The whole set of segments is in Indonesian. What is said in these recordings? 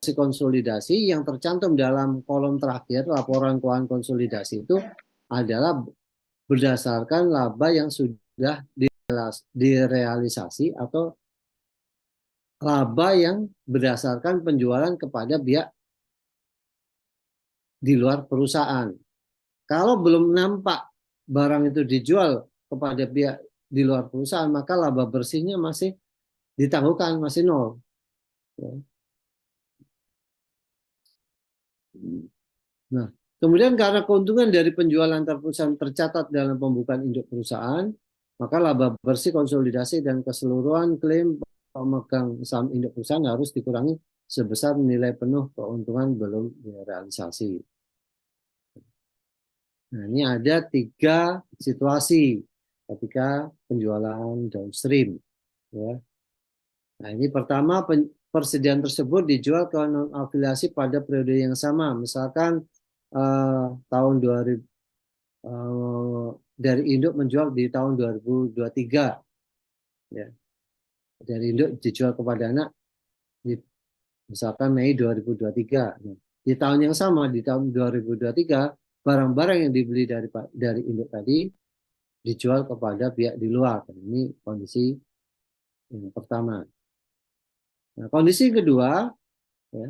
konsolidasi yang tercantum dalam kolom terakhir laporan keuangan konsolidasi itu adalah berdasarkan laba yang sudah direalisasi atau laba yang berdasarkan penjualan kepada pihak di luar perusahaan. Kalau belum nampak barang itu dijual kepada pihak di luar perusahaan, maka laba bersihnya masih ditangguhkan, masih nol. Nah, kemudian karena keuntungan dari penjualan antar perusahaan tercatat dalam pembukaan induk perusahaan, maka laba bersih konsolidasi dan keseluruhan klaim pemegang saham induk perusahaan harus dikurangi sebesar nilai penuh keuntungan belum direalisasi. Nah, ini ada 3 situasi ketika penjualan downstream. Ya. Nah, ini pertama, persediaan tersebut dijual ke non-afiliasi pada periode yang sama. Misalkan tahun 2000 dari induk menjual di tahun 2023. Ya. Dari induk dijual kepada anak di, misalkan Mei 2023. Nah, di tahun yang sama, di tahun 2023, barang-barang yang dibeli dari induk tadi dijual kepada pihak di luar. Ini kondisi yang pertama. Nah, kondisi kedua, ya,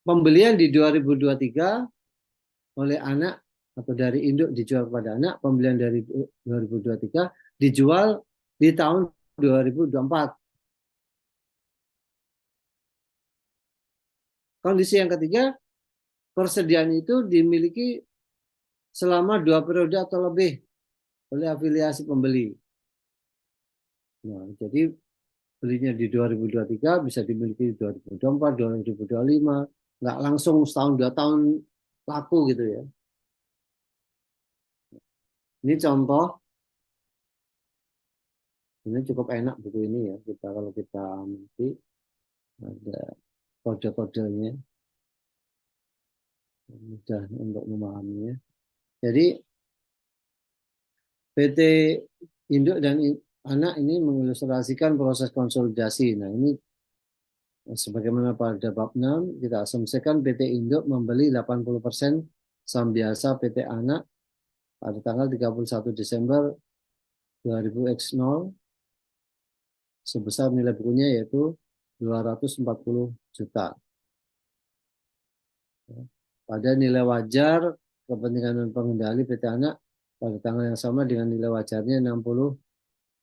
pembelian di 2023 oleh anak atau dari induk dijual kepada anak, pembelian dari 2023 dijual di tahun 2024. Kondisi yang ketiga, persediaan itu dimiliki selama 2 periode atau lebih oleh afiliasi pembeli. Nah, jadi belinya di 2023 bisa dimiliki di 2024, 2025, nggak langsung setahun 2 tahun laku gitu ya. Ini contoh, ini cukup enak buku ini ya. Kita kalau kita nanti ada kode-kodenya, mudah untuk memahaminya. Jadi PT Induk dan Anak ini mengilustrasikan proses konsolidasi. Nah, ini sebagaimana pada bab 6, kita asumsikan PT Induk membeli 80% saham biasa PT Anak pada tanggal 31 Desember 2000X0 sebesar nilai bukunya yaitu 240 juta. Pada nilai wajar kepentingan dan pengendali PT Anak pada tanggal yang sama dengan nilai wajarnya 60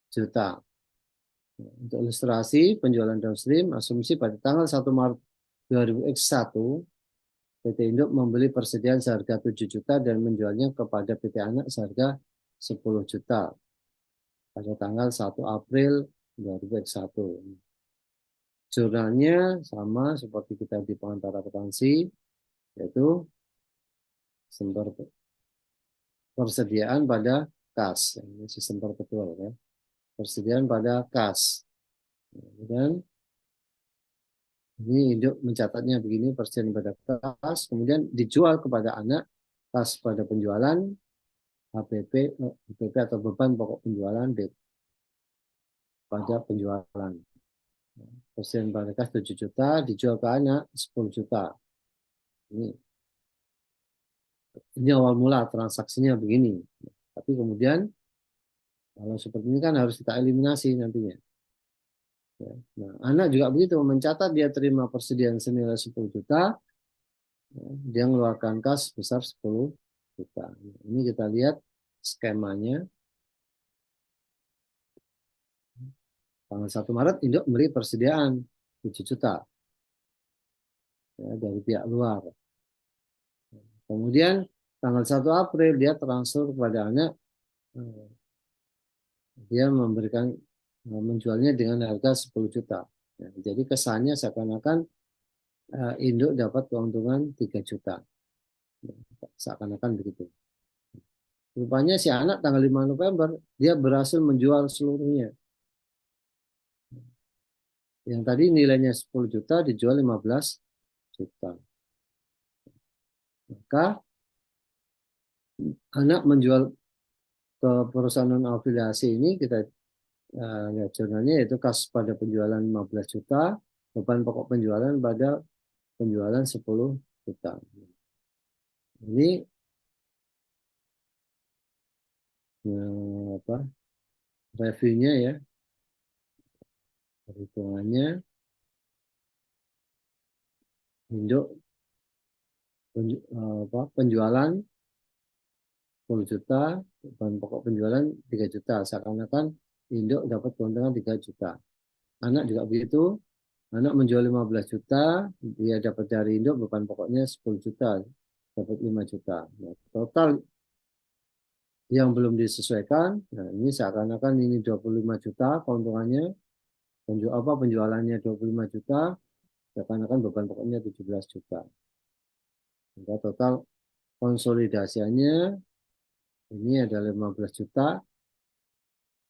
juta. Untuk ilustrasi penjualan downstream, asumsi pada tanggal 1 Maret 2000X1 PT Induk membeli persediaan seharga 7 juta dan menjualnya kepada PT Anak seharga 10 juta pada tanggal 1 April 2001. Jurnalnya sama seperti kita di pengantar akuntansi, yaitu sumber persediaan pada kas. Ini sistem perpetual ya. Persediaan pada kas. Dan ini induk mencatatnya begini, persediaan pada kas, kemudian dijual kepada anak, kas pada penjualan, HPP atau beban pokok penjualan pada penjualan. Persediaan pada kas 7 juta, dijual ke anak 10 juta. Ini awal mula transaksinya begini. Tapi kemudian kalau seperti ini kan harus kita eliminasi nantinya. Ya. Nah, anak juga begitu, mencatat dia terima persediaan senilai 10 juta, ya, dia mengeluarkan kas besar 10 juta. Ini kita lihat skemanya. Tanggal 1 Maret induk memberi persediaan 7 juta ya, dari pihak luar. Kemudian tanggal 1 April dia transfer kepada anak, dia memberikan menjualnya dengan harga 10 juta. Ya, jadi kesannya seakan-akan induk dapat keuntungan 3 juta. Seakan-akan begitu. Rupanya si anak tanggal 5 November dia berhasil menjual seluruhnya. Yang tadi nilainya 10 juta dijual 15 juta. Maka anak menjual ke perusahaan non afiliasi ini, kita lihat jurnalnya, yaitu kas pada penjualan 15 juta, beban pokok penjualan pada penjualan 10 juta. Ini apa? Reviewnya ya, perhitungannya induk penjualan 10 juta, beban pokok penjualan 3 juta. Seakan-akan induk dapat keuntungan 3 juta. Anak juga begitu. Anak menjual 15 juta, dia dapat dari induk beban pokoknya 10 juta, dapat 5 juta. Nah, total yang belum disesuaikan, nah ini seakan-akan ini 25 juta keuntungannya, penjualannya 25 juta, seakan-akan beban pokoknya 17 juta. Sehingga total konsolidasinya ini ada 15 juta,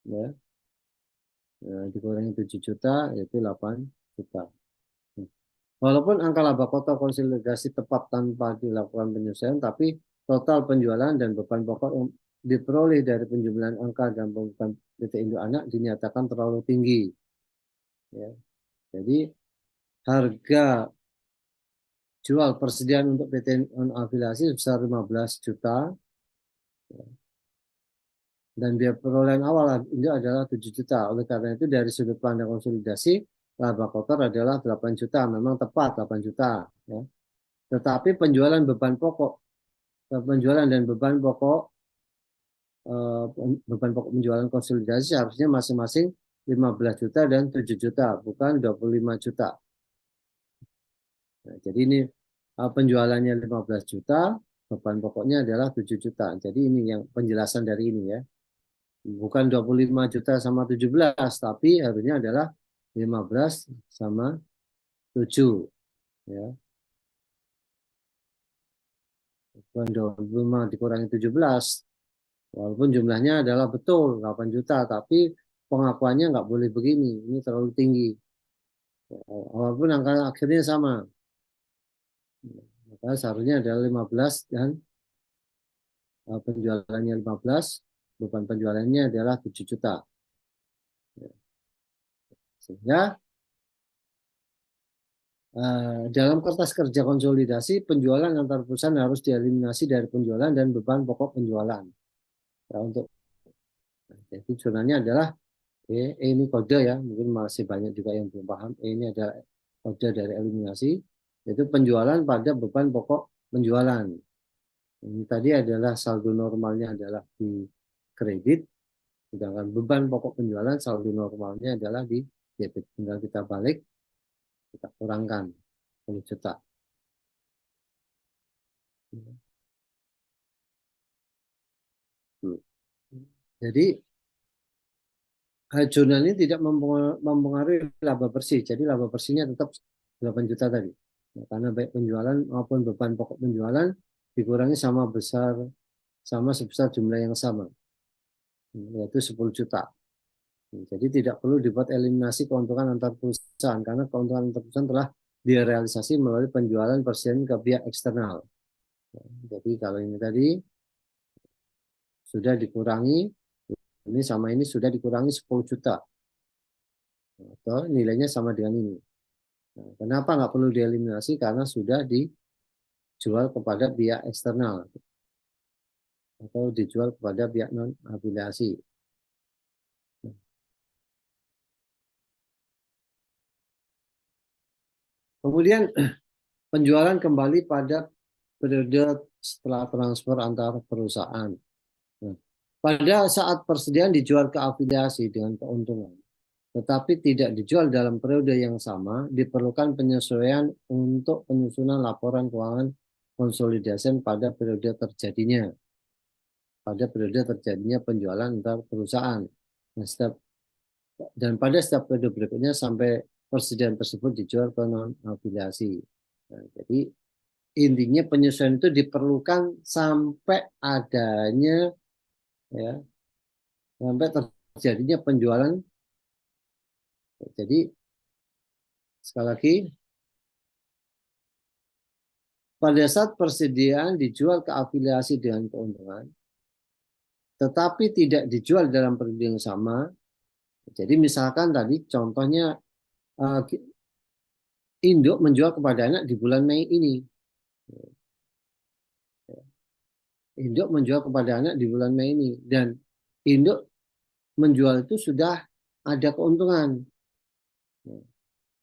ya, dikurangi 7 juta, yaitu 8 juta. Walaupun angka laba kota konsolidasi tepat tanpa dilakukan penyesuaian, tapi total penjualan dan beban pokok yang diperoleh dari penjumlahan angka dan pembukaan PT Induk Anak dinyatakan terlalu tinggi. Ya. Jadi harga jual persediaan untuk PT afiliasi sebesar 15 juta, dan biaya perolehan awal Induk adalah 7 juta. Oleh karena itu dari sudut pandang konsolidasi, laba kotor adalah 8 juta. Memang tepat 8 juta. Ya. Tetapi penjualan beban pokok, penjualan dan beban pokok penjualan konsolidasi harusnya masing-masing 15 juta dan 7 juta, bukan 25 juta. Nah, jadi ini penjualannya 15 juta, beban pokoknya adalah 7 juta. Jadi ini yang penjelasan dari ini ya. Bukan 25 juta sama 17, tapi harusnya adalah 15 sama 7. Ya. Bukan 25 dikurangi 17. Walaupun jumlahnya adalah betul 8 juta, tapi pengakuannya nggak boleh begini. Ini terlalu tinggi. Walaupun angka akhirnya sama. Maka seharusnya adalah 15 dan penjualannya 15, beban penjualannya adalah 7 juta. Sehingga dalam kertas kerja konsolidasi, penjualan antar perusahaan harus dieliminasi dari penjualan dan beban pokok penjualan. Nah, jadi jurnalnya adalah ini kode ya, mungkin masih banyak juga yang belum paham. Ini adalah kode dari eliminasi, yaitu penjualan pada beban pokok penjualan. Ini tadi adalah saldo normalnya adalah di kredit, sedangkan beban pokok penjualan saldo normalnya adalah di debit. Tinggal kita balik, kita kurangkan 10 juta. Jadi jurnal ini tidak mempengaruhi laba bersih. Jadi laba bersihnya tetap 8 juta tadi. Nah, karena baik penjualan maupun beban pokok penjualan dikurangi sama sebesar jumlah yang sama, yaitu 10 juta. Jadi tidak perlu dibuat eliminasi keuntungan antar perusahaan karena keuntungan antar perusahaan telah direalisasi melalui penjualan persediaan ke pihak eksternal. Jadi kalau ini tadi sudah dikurangi, ini sama ini sudah dikurangi 10 juta. Atau nilainya sama dengan ini. Nah, kenapa nggak perlu dieliminasi? Karena sudah dijual kepada pihak eksternal atau dijual kepada pihak non afiliasi. Kemudian penjualan kembali pada periode setelah transfer antar perusahaan. Nah, pada saat persediaan dijual ke afiliasi dengan keuntungan, tetapi tidak dijual dalam periode yang sama, diperlukan penyesuaian untuk penyusunan laporan keuangan konsolidasi pada periode terjadinya penjualan antar perusahaan. Nah, dan pada setiap periode berikutnya sampai persediaan tersebut dijual ke non afiliasi. Nah, jadi intinya penyesuaian itu diperlukan sampai adanya ya sampai terjadinya penjualan. Jadi sekali lagi, pada saat persediaan dijual ke afiliasi dengan keuntungan, tetapi tidak dijual dalam periode yang sama. Jadi misalkan tadi contohnya induk menjual kepada anak di bulan Mei ini. Induk menjual kepada anak di bulan Mei ini. Dan induk menjual itu sudah ada keuntungan.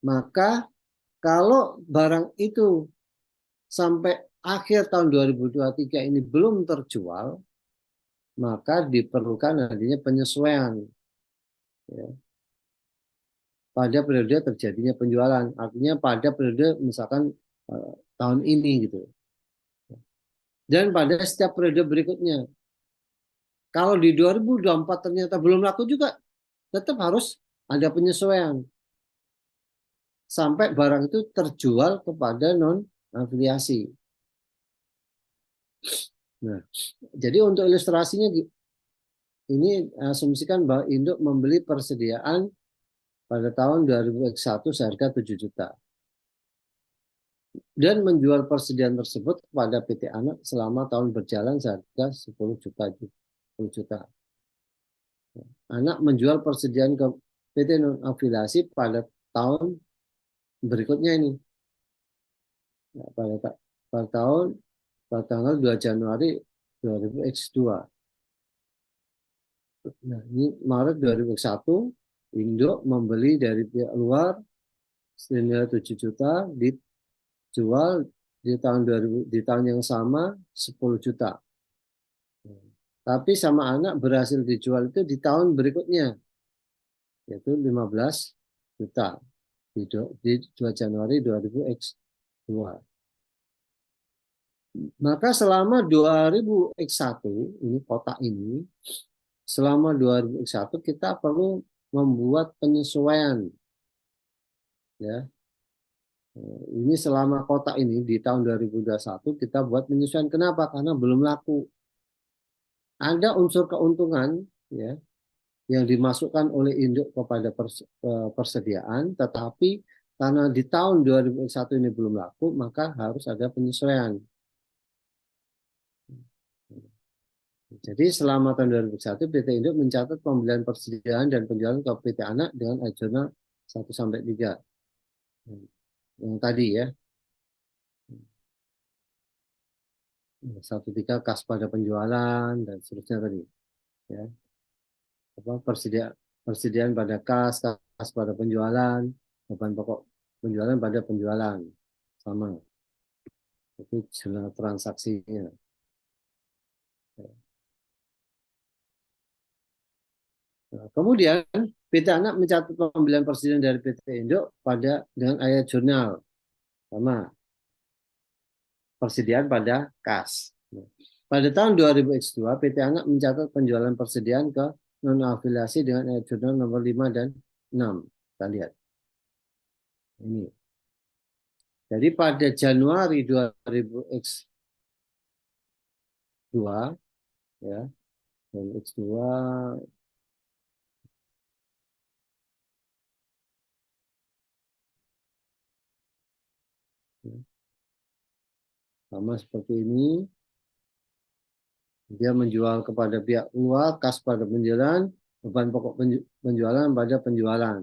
Maka kalau barang itu sampai akhir tahun 2023 ini belum terjual, maka diperlukan adanya penyesuaian, ya, pada periode terjadinya penjualan. Artinya pada periode misalkan tahun ini gitu. Dan pada setiap periode berikutnya. Kalau di 2024 ternyata belum laku juga, tetap harus ada penyesuaian sampai barang itu terjual kepada non afiliasi. Nah, jadi untuk ilustrasinya ini asumsikan bahwa induk membeli persediaan pada tahun 2021 seharga 7 juta dan menjual persediaan tersebut kepada PT Anak selama tahun berjalan seharga 10 juta. 10 juta. Anak menjual persediaan ke PT non afiliasi pada tahun berikutnya ini. Nah, pada tahun pada tanggal 2 Januari 2000X2. Nah, ini Maret 2001 Indo membeli dari pihak luar senilai 7 juta, dijual di tahun 2000, di tahun yang sama 10 juta. Tapi sama anak berhasil dijual itu di tahun berikutnya, yaitu 15 juta di 2 Januari 2000X2. Maka selama 2000X1 ini kotak ini, selama 2001 kita perlu membuat penyesuaian, ya. Ini selama kotak ini di tahun 2021 kita buat penyesuaian. Kenapa? Karena belum laku. Ada unsur keuntungan, ya, yang dimasukkan oleh induk kepada persediaan, tetapi karena di tahun 2001 ini belum laku, maka harus ada penyesuaian. Jadi selama tahun 2001 PT Induk mencatat pembelian persediaan dan penjualan ke PT Anak dengan jurnal 1-3. Yang tadi ya. 1-3 kas pada penjualan dan seterusnya tadi. Ya. Persediaan pada kas pada penjualan, beban pokok penjualan pada penjualan. Sama. Itu jurnal transaksinya. Nah, kemudian PT Anak mencatat pembelian persediaan dari PT Induk pada dengan ayat jurnal sama persediaan pada kas. Pada tahun 2000X2 PT Anak mencatat penjualan persediaan ke non afiliasi dengan ayat jurnal nomor 5 dan 6. Kita lihat. Ini. Jadi pada Januari 2000X2 ya, X2 sama seperti ini. Dia menjual kepada pihak luar, kas pada penjualan, beban pokok penjualan pada penjualan.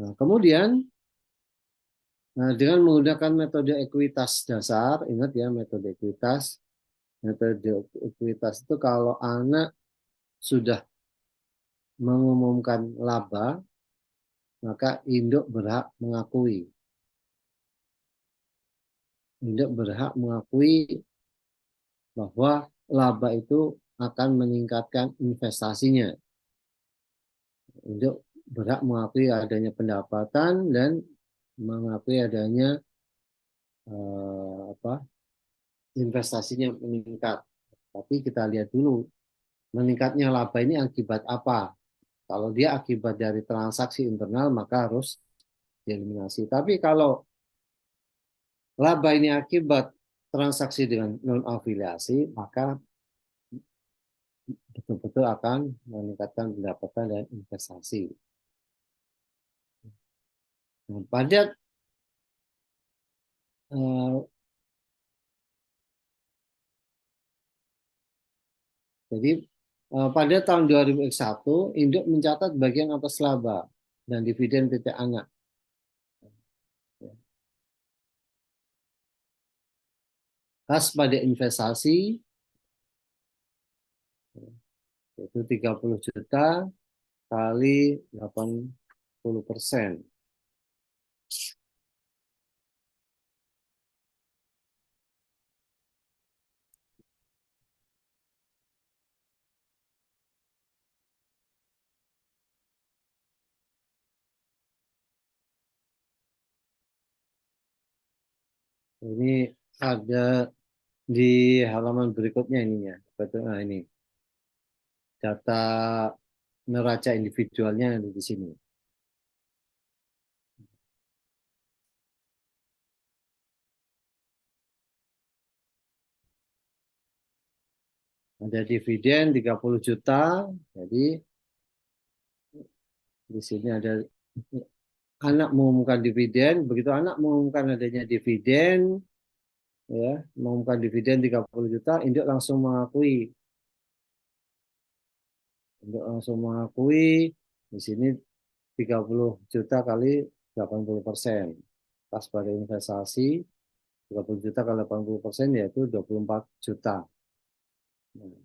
Nah, kemudian dengan menggunakan metode ekuitas dasar, ingat ya metode ekuitas. Metode ekuitas itu kalau anak sudah mengumumkan laba, maka induk berhak mengakui. Induk berhak mengakui bahwa laba itu akan meningkatkan investasinya. Induk berhak mengakui adanya pendapatan dan mengakui adanya investasinya meningkat. Tapi kita lihat dulu meningkatnya laba ini akibat apa? Kalau dia akibat dari transaksi internal maka harus dieliminasi. Tapi kalau laba ini akibat transaksi dengan non afiliasi, maka betul-betul akan meningkatkan pendapatan dan investasi. Nah, pada Eh, jadi pada tahun 2001 induk mencatat bagian atas laba dan dividen PT anak. Khas pada investasi yaitu 30 juta kali 80%. Ini ada di halaman berikutnya ini ya. Betul. Nah, ini data neraca individualnya ada di sini. Ada dividen 30 juta. Jadi di sini ada anak mengumumkan dividen. Begitu anak mengumumkan adanya dividen, ya, mengumumkan dividen 30 juta, induk langsung mengakui. Induk langsung mengakui di sini 30 juta kali 80%. Pas pada investasi 30 juta kali 80% yaitu 24 juta. Nah,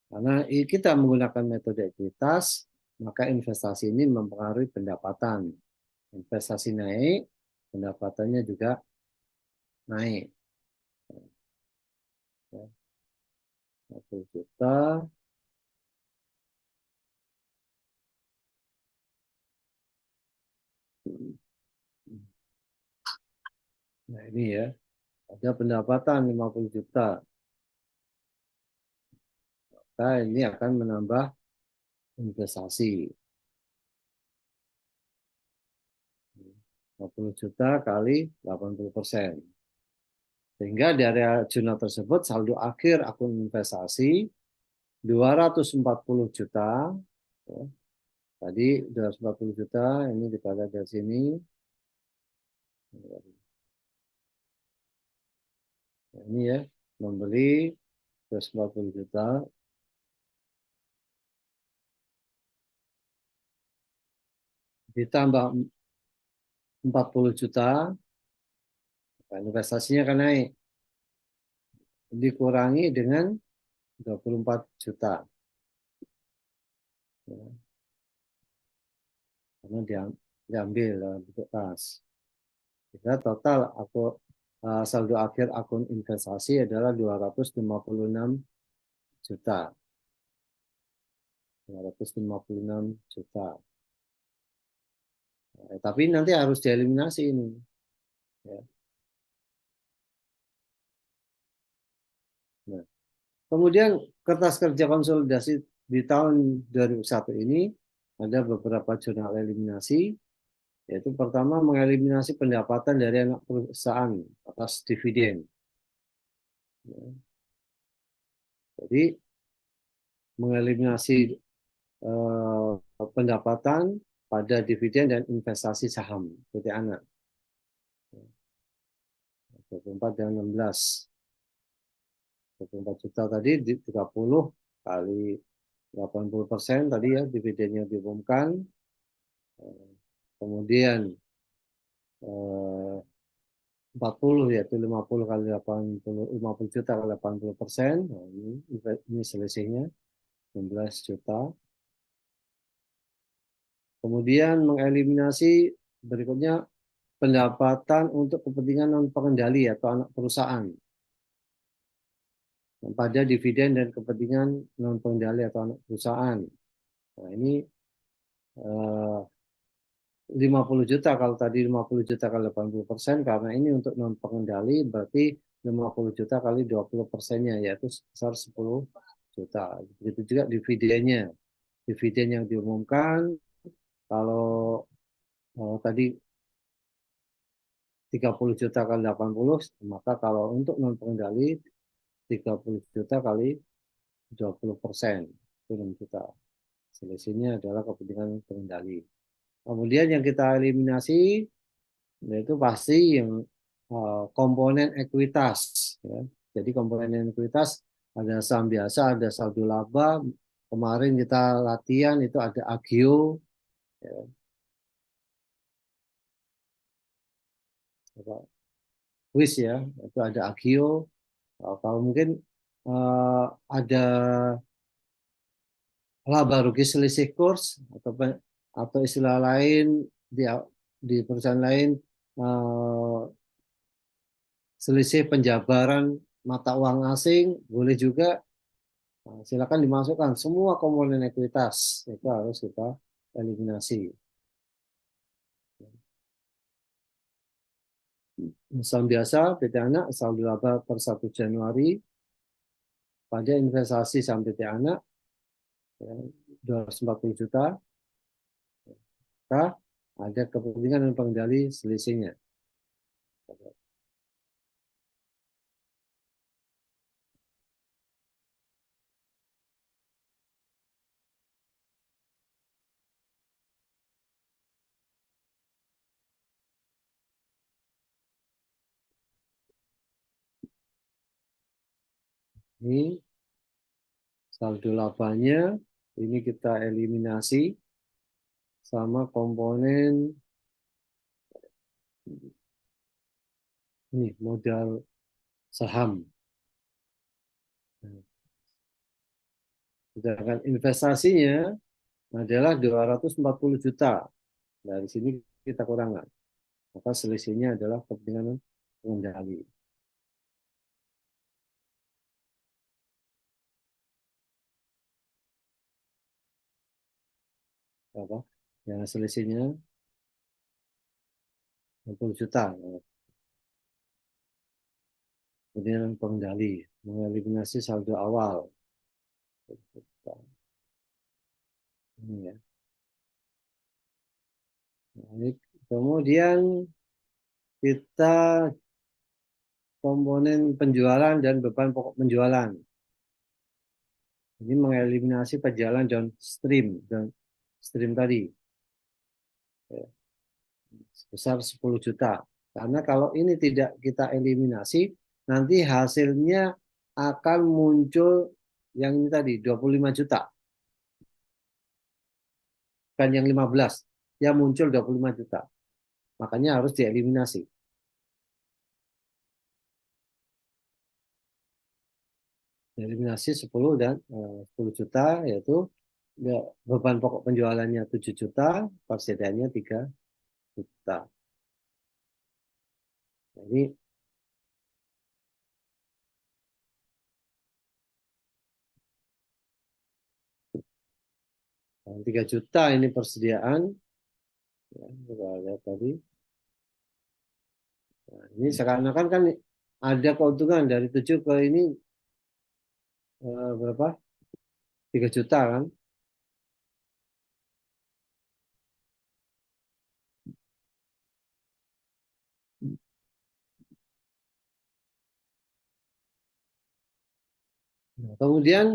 karena kita menggunakan metode ekuitas, maka investasi ini mempengaruhi pendapatan. Investasi naik, pendapatannya juga naik. Ya, 1 juta. Nah ini ya, ada pendapatan 50 juta. Nah ini akan menambah investasi. 50 juta kali 80%. Sehingga dari jurnal tersebut saldo akhir akun investasi 240 juta. Ya. Tadi 240 juta, ini kita lihat dari sini. Nah, ini ya, membeli 240 juta, ditambah 40 juta, nah, investasinya akan naik. Dikurangi dengan 24 juta. Ya, karena diambil dalam bentuk kas. Sehingga total saldo akhir akun investasi adalah 256 juta. 256 juta. Tapi nanti harus dieliminasi ini. Ya. Nah, kemudian kertas kerja konsolidasi di tahun 2001 ini ada beberapa jurnal eliminasi, yaitu pertama mengeliminasi pendapatan dari anak perusahaan atas dividen. Ya. Jadi mengeliminasi pendapatan pada dividen dan investasi saham PT anak. 24 dan 16. 24 juta tadi 30 kali 80% tadi ya dividennya diumumkan. Kemudian 40 yaitu 50 kali 80, 50 juta kali 80%. Nah, ini selisihnya 16 juta. Kemudian mengeliminasi berikutnya pendapatan untuk kepentingan non pengendali atau anak perusahaan pada dividen dan kepentingan non pengendali atau anak perusahaan. Nah, ini 50 juta, kalau tadi 50 juta kali 80%, karena ini untuk non pengendali berarti 50 juta kali 20%-nya yaitu sebesar 10 juta. Begitu juga dividennya. Dividen yang diumumkan kalau tadi 30 juta kali 80, maka kalau untuk non pengendali 30 juta kali 20%, itu 6 juta. Selisihnya adalah kepentingan pengendali. Kemudian yang kita eliminasi yaitu pasti yang komponen ekuitas. Ya. Jadi komponen ekuitas ada saham biasa, ada saldo laba. Kemarin kita latihan itu ada agio, ya, apa, quiz ya, itu ada agio. Kalau mungkin eh, ada laba rugi selisih kurs atau istilah lain di di perusahaan lain eh, selisih penjabaran mata uang asing boleh juga. Nah, silakan dimasukkan semua komponen ekuitas itu harus kita eliminasi. Saham biasa PT Anak saldo laba per 1 Januari pada investasi saham PT Anak ya, 240 juta, maka ada kepentingan dan pengendali selisihnya. Ini saldo labanya ini kita eliminasi sama komponen ini modal saham. Nah, sedangkan investasinya adalah 240 juta. Dari sini kita kurangkan. Maka selisihnya adalah kepentingan pengendali. Apa? Yang selisihnya 60 juta. Kepentingan pengendali. Mengeliminasi saldo awal. Ini ya. Baik. Kemudian kita komponen penjualan dan beban pokok penjualan. Ini mengeliminasi penjualan dan stream tadi ya, sebesar 10 juta. Karena kalau ini tidak kita eliminasi, nanti hasilnya akan muncul yang ini tadi 25 juta, bukan yang 15. Yang muncul 25 juta. Makanya harus dieliminasi. Eliminasi 10 dan 10 juta yaitu ya, beban pokok penjualannya 7 juta, persediaannya 3 juta. Jadi 3 juta ini persediaan. Ya, kita lihat tadi. Nah, ini seakan-akan kan ada keuntungan dari 7 ke ini berapa? 3 juta kan. Nah, kemudian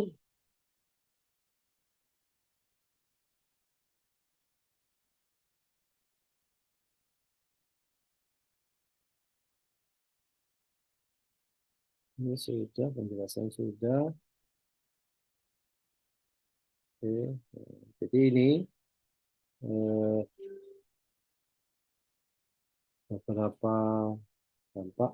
ini sudah penjelasan sudah. Oke. Jadi ini eh, beberapa dampak.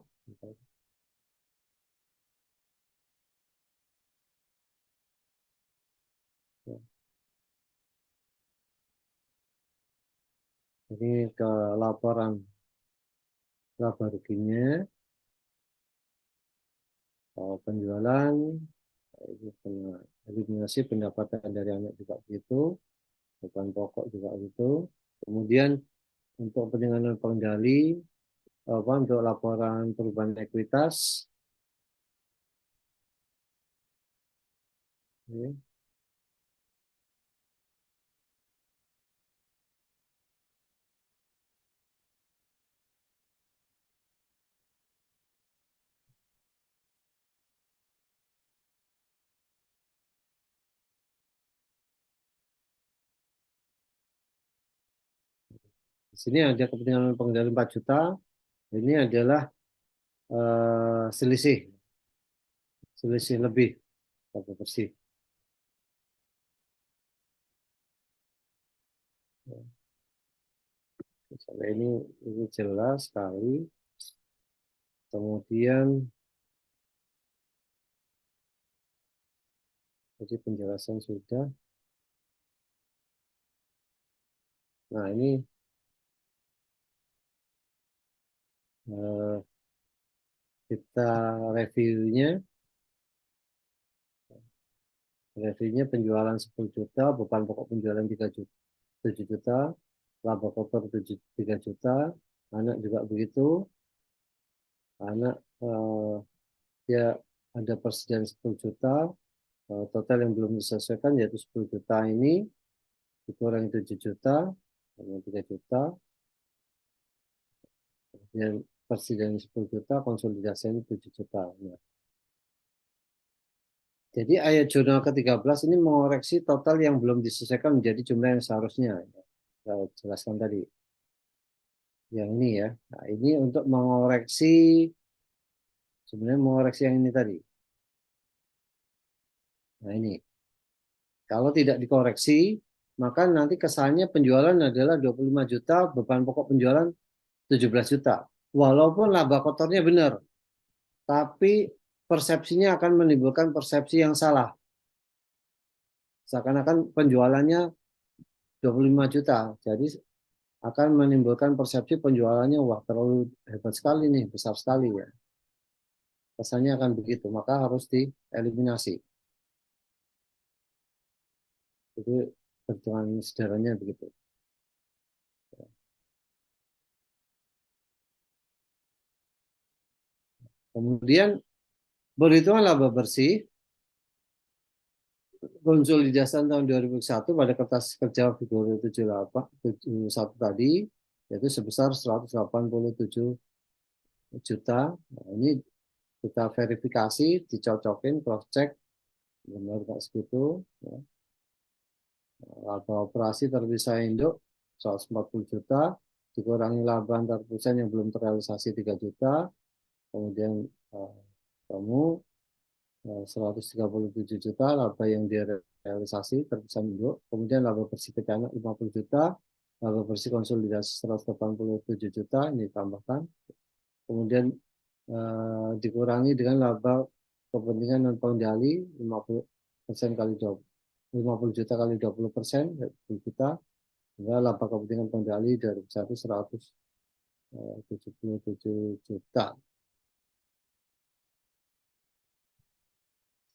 Ini ke laporan laba ruginya, penjualan, eliminasi pendapatan dari anak juga gitu, beban pokok juga gitu. Kemudian untuk penanganan pengendali, apa, untuk laporan perubahan ekuitas, ya, Di sini ada kepentingan pengendali 4 juta. Ini adalah selisih, selisih lebih laba bersih. Misalnya ini jelas sekali. Kemudian jadi penjelasan sudah. Nah ini eh, kita reviewnya, penjualan 10 juta, beban pokok penjualan 3 juta, 7 juta, laba kotor 3 juta, anak juga begitu, anak dia ada persediaan 10 juta, total yang belum diselesaikan yaitu 10 juta ini dikurangi 7 juta, 3 juta, dan persediaan 10 juta, konsolidasinya 7 juta. Nah, jadi ayat jurnal ke-13 ini mengoreksi total yang belum diselesaikan menjadi jumlah yang seharusnya. Saya jelaskan tadi. Yang ini ya. Nah, ini untuk mengoreksi, sebenarnya mengoreksi yang ini tadi. Nah ini. Kalau tidak dikoreksi, maka nanti kesannya penjualan adalah 25 juta, beban pokok penjualan 17 juta. Walaupun laba kotornya benar, tapi persepsinya akan menimbulkan persepsi yang salah. Seakan-akan penjualannya 25 juta. Jadi akan menimbulkan persepsi penjualannya, wah terlalu hebat sekali nih, besar sekali ya. Kesannya akan begitu, maka harus dieliminasi. Itu perhitungan sederhananya begitu. Kemudian perhitungan laba bersih konsolidasi tahun 2001 pada kertas kerja figur 7871 tadi yaitu sebesar 187 juta. Nah, ini kita verifikasi, dicocokin, cross check benar nggak segitu. Ya. Laba operasi terpisah induk 140 juta dikurangi laba antar perusahaan yang belum terrealisasi 3 juta, kemudian kamu 137 juta laba yang direalisasi terpisah induk, kemudian laba bersih PT Anak 50 juta, laba bersih konsolidasi 187 juta, ini tambahkan, kemudian dikurangi dengan laba kepentingan non pengendali 50% kali 20, 50 juta kali 20%, 20 juta, hingga laba kepentingan pengendali dari 177 juta.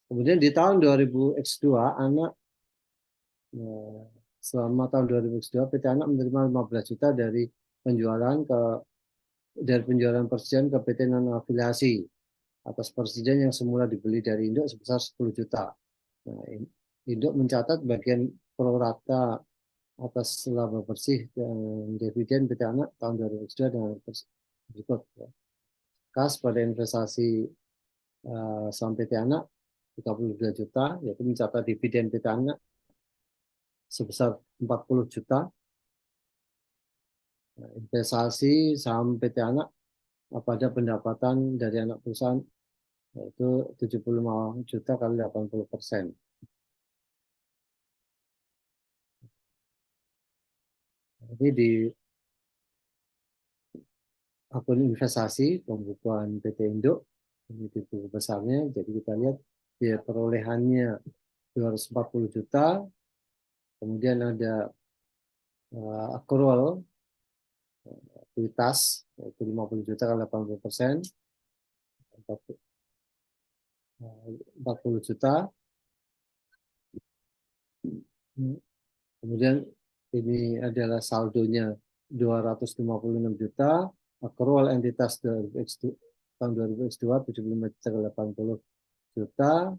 Kemudian di tahun 2000X2, anak selama tahun 2002 PT Anak menerima 15 juta dari penjualan persediaan ke PT non afiliasi atas persediaan yang semula dibeli dari Induk sebesar 10 juta. Nah, Induk mencatat bagian pro rata atas laba bersih dan dividen PT Anak tahun 2002 dengan berikut. Kas pada investasi saham PT Anak 32 juta, yaitu mencatat dividen PT Anak sebesar 40 juta. Investasi saham PT Anak pada pendapatan dari anak perusahaan yaitu 75 juta kali 80%. Jadi di akun investasi pembukuan PT Induk ini di buku besarnya, jadi kita lihat dia perolehannya 240 juta, kemudian ada accrual kuitas yaitu 50 juta kali 80%, 40 juta. Kemudian ini adalah saldonya 256 juta, accrual entitas tahun 2002 75 juta ke 80 juta,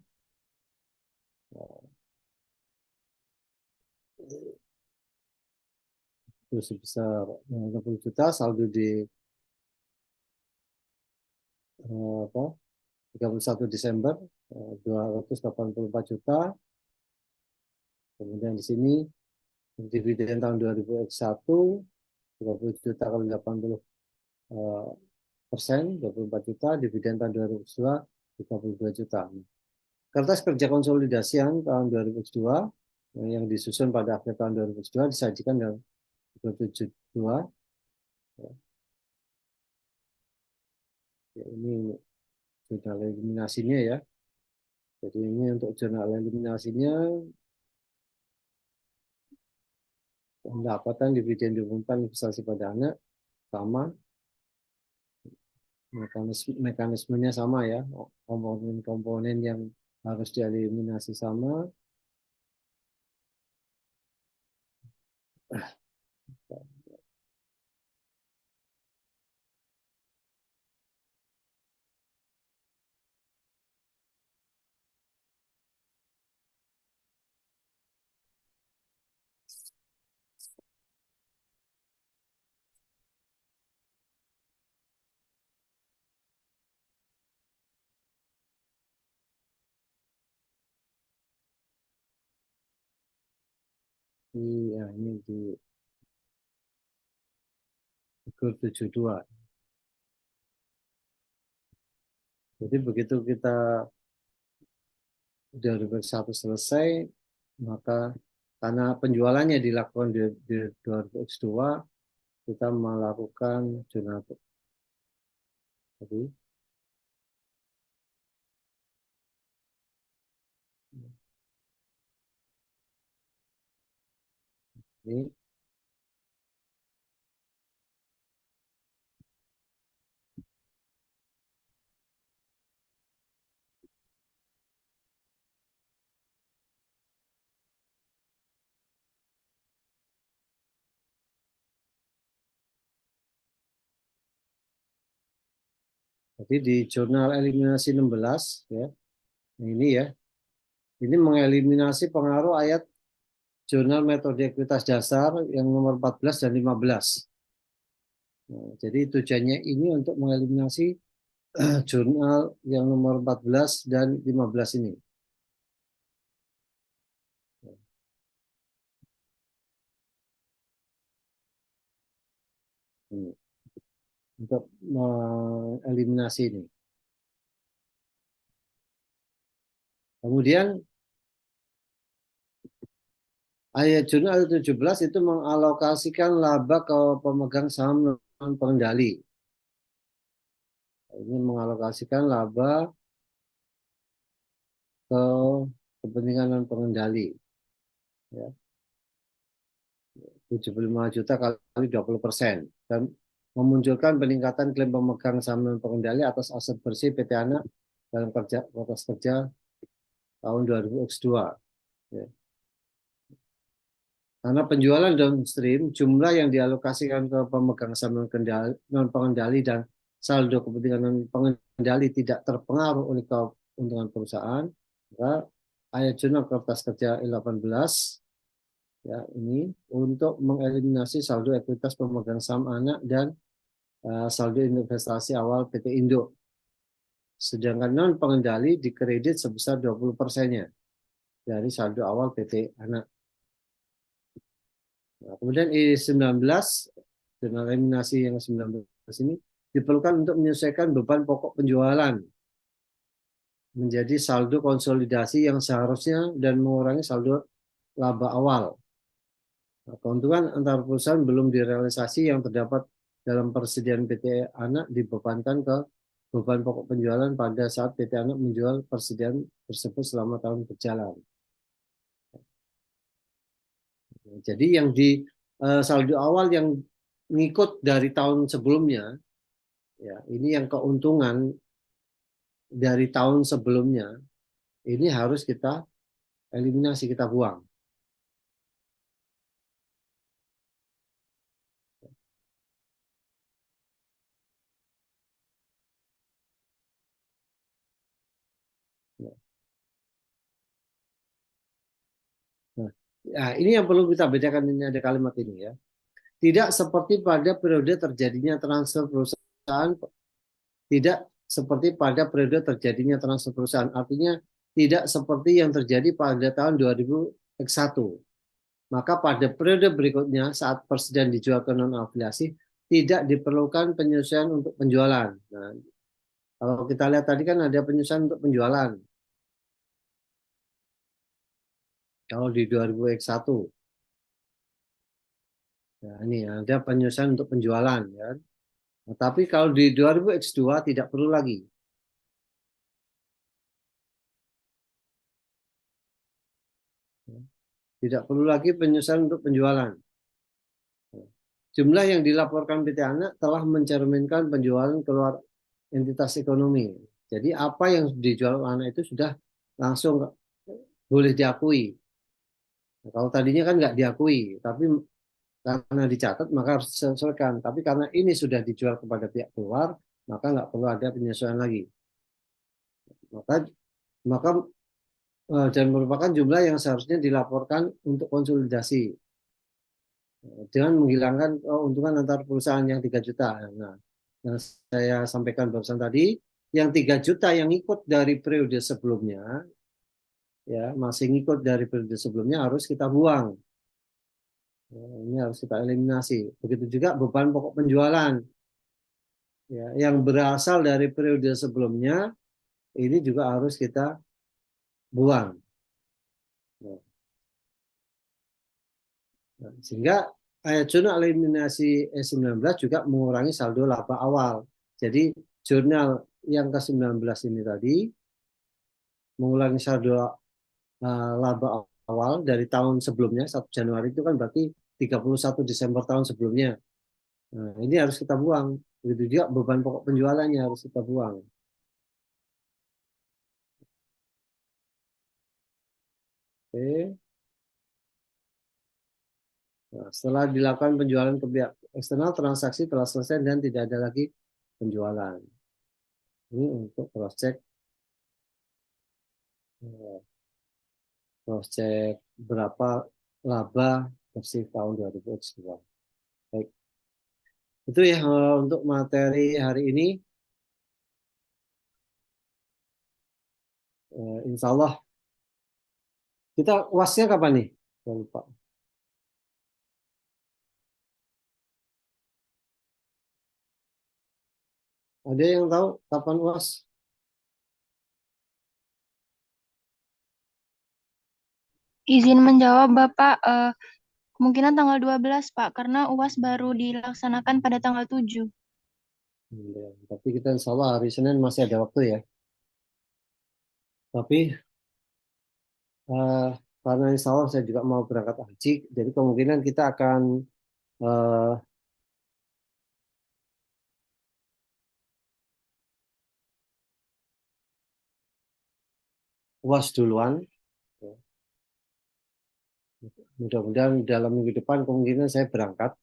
itu sebesar 60 juta, saldo di 31 Desember 284 juta. Kemudian di sini dividen tahun 2001 30 juta kali 80 persen, 24 juta, dividen tahun 2002, 32 juta. Kertas kerja konsolidasian tahun 2002 yang disusun pada akhir tahun 2002 disajikan dalam 27.2. Ya, ini jurnal eliminasinya ya. Jadi ini untuk jurnal eliminasinya, pendapatan dividen diumumkan investasi pada anak sama, mekanismenya sama ya, komponen-komponen yang harus dieliminasi sama. Ya, ini di figur 72. Jadi begitu kita 2001 selesai, maka karena penjualannya dilakukan di 2002, kita melakukan jurnal tadi. Ini. Jadi di jurnal eliminasi 16 ya, ini ya, ini mengeliminasi pengaruh ayat jurnal metode ekuitas dasar yang nomor 14 dan 15. Nah, jadi tujuannya ini untuk mengeliminasi jurnal yang nomor 14 dan 15 ini. Untuk mengeliminasi ini. Kemudian ayat jurnal 17 itu mengalokasikan laba ke pemegang saham non pengendali. Ini mengalokasikan laba ke kepentingan non pengendali. Ya. 75 juta kali 20%. Dan memunculkan peningkatan klaim pemegang saham non pengendali atas aset bersih PT Anak dalam kertas kerja tahun 2002. Ya. Karena penjualan downstream, jumlah yang dialokasikan ke pemegang saham non pengendali dan saldo kepentingan non pengendali tidak terpengaruh oleh keuntungan perusahaan, maka ayat jurnal kertas kerja 18 ya ini untuk mengeliminasi saldo ekuitas pemegang saham anak dan saldo investasi awal PT Indo. Sedangkan non pengendali dikredit sebesar 20%-nya dari saldo awal PT Anak. Nah, kemudian I19, jurnal eliminasi yang 19 ini diperlukan untuk menyesuaikan beban pokok penjualan menjadi saldo konsolidasi yang seharusnya dan mengurangi saldo laba awal. Nah, keuntungan antar perusahaan belum direalisasi yang terdapat dalam persediaan PT Anak dibebankan ke beban pokok penjualan pada saat PT Anak menjual persediaan tersebut selama tahun berjalan. Jadi yang di saldo awal yang ngikut dari tahun sebelumnya, ya ini yang keuntungan dari tahun sebelumnya, ini harus kita eliminasi, kita buang. Nah, ini yang perlu kita bedakan, ini ada kalimat ini ya. Tidak seperti pada periode terjadinya transfer perusahaan, tidak seperti pada periode terjadinya transfer perusahaan. Artinya tidak seperti yang terjadi pada tahun 2001. Maka pada periode berikutnya saat persediaan dijual ke non afiliasi tidak diperlukan penyesuaian untuk penjualan. Nah, kalau kita lihat tadi kan ada penyesuaian untuk penjualan. Kalau di 2001, ya ini ada penyesuaian untuk penjualan, ya. Nah, tapi kalau di 2000X2 tidak perlu lagi. Tidak perlu lagi penyesuaian untuk penjualan. Jumlah yang dilaporkan PT Anak telah mencerminkan penjualan keluar entitas ekonomi. Jadi apa yang dijual anak itu sudah langsung boleh diakui. Nah, kalau tadinya kan nggak diakui, tapi karena dicatat maka harus disesuaikan. Tapi karena ini sudah dijual kepada pihak keluar, maka nggak perlu ada penyesuaian lagi. Maka maka dan merupakan jumlah yang seharusnya dilaporkan untuk konsolidasi dengan menghilangkan keuntungan antar perusahaan yang 3 juta. Nah, yang saya sampaikan barusan tadi, yang 3 juta yang ikut dari periode sebelumnya, ya masih ngikut dari periode sebelumnya harus kita buang. Ini harus kita eliminasi. Begitu juga beban pokok penjualan, ya, yang berasal dari periode sebelumnya, ini juga harus kita buang. Nah, sehingga jurnal eliminasi E19 juga mengurangi saldo laba awal. Jadi jurnal yang ke-19 ini tadi mengurangi saldo laba awal dari tahun sebelumnya, 1 Januari itu kan berarti 31 Desember tahun sebelumnya. Nah, ini harus kita buang. Begitu juga beban pokok penjualannya harus kita buang. Oke. Nah, setelah dilakukan penjualan ke pihak eksternal, transaksi telah selesai dan tidak ada lagi penjualan. Ini untuk cross check, berapa laba bersih tahun 2022. Baik, itu ya untuk materi hari ini. Insya Allah kita UASnya kapan nih? Saya lupa. Ada yang tahu kapan UAS? Izin menjawab Bapak, kemungkinan tanggal 12 Pak, karena UAS baru dilaksanakan pada tanggal 7. Ya, tapi kita insya Allah hari Senin masih ada waktu ya. Tapi eh, karena insya Allah saya juga mau berangkat haji, jadi kemungkinan kita akan eh, UAS duluan. Mudah-mudahan dalam minggu depan kemungkinan saya berangkat.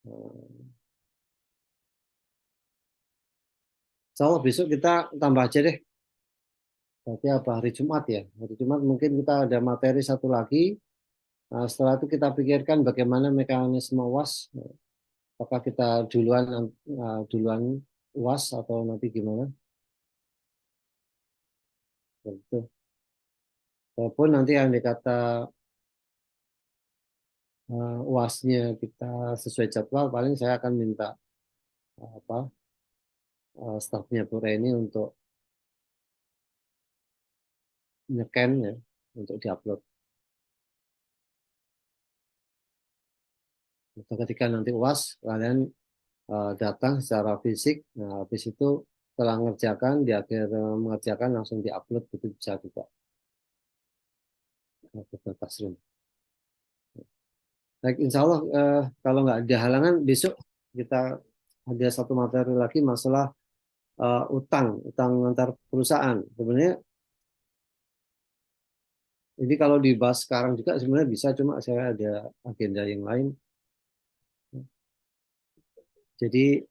Eh, Insya Allah besok kita tambah aja deh. Berarti apa hari Jumat ya? Hari Jumat mungkin kita ada materi satu lagi. Nah, setelah itu kita pikirkan bagaimana mekanisme UAS. Apakah kita duluan UAS atau nanti gimana? Gitu. Walaupun nanti yang dikata UASnya kita sesuai jadwal, paling saya akan minta apa stafnya Bu Reni untuk nyecan ya, untuk diupload. Atau ketika nanti UAS, kalian datang secara fisik, nah habis itu setelah mengerjakan, di akhir mengerjakan langsung diupload, itu bisa juga. Classroom. Baik, insya Allah kalau nggak ada halangan, besok kita ada satu materi lagi masalah utang antar perusahaan. Sebenarnya ini kalau dibahas sekarang juga sebenarnya bisa, cuma saya ada agenda yang lain. Jadi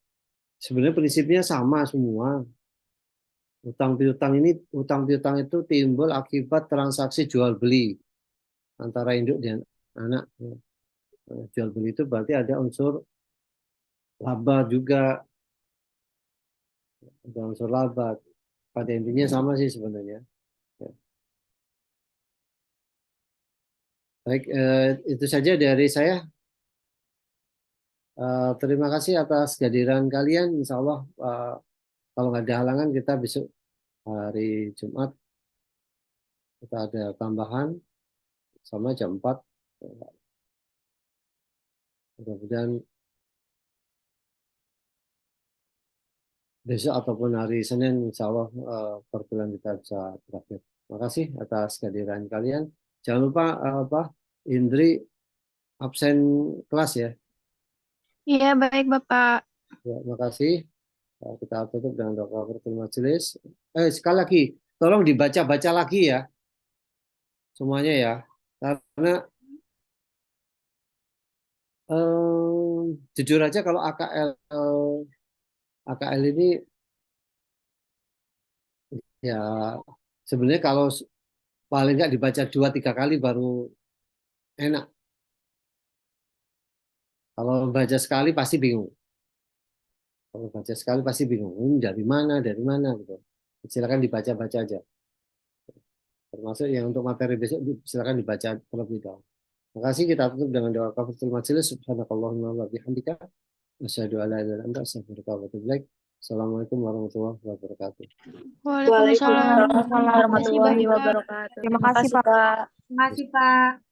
sebenarnya prinsipnya sama semua. Utang piutang itu timbul akibat transaksi jual beli antara induk dan anak. Jual beli itu berarti ada unsur laba juga, ada unsur laba. Pada intinya sama sih sebenarnya. Ya. Baik, itu saja dari saya. Terima kasih atas kehadiran kalian. Insya Allah, kalau nggak ada halangan, kita besok hari Jumat kita ada tambahan sama jam 4. Mudah-mudahan besok ataupun hari Senin, insya Allah perkuliahan kita bisa berakhir. Terima kasih atas kehadiran kalian. Jangan lupa Indri absen kelas ya. Iya, baik Bapak. Ya, terima kasih. Kita tutup dengan doa kafaratul majelis. Sekali lagi, tolong dibaca-baca lagi ya semuanya ya. Karena jujur aja kalau AKL ini ya sebenarnya kalau paling nggak dibaca 2-3 kali baru enak. Kalau baca sekali pasti bingung. Kalau baca sekali pasti bingung. Ini dari mana gitu. Silakan dibaca-baca aja. Termasuk yang untuk materi besok silakan dibaca terlebih dahulu. Terima kasih, kita tutup dengan doa kafaratul majelis. Subhanakallahumma wa bihamdika asyhadu an la ilaha illa anta astaghfiruka wa atubu ilaik. Assalamualaikum warahmatullahi wabarakatuh. Waalaikumsalam. Waalaikumsalam Terima kasih warahmatullahi Bapak. wabarakatuh. Terima kasih, Pak. Terima kasih, Pak.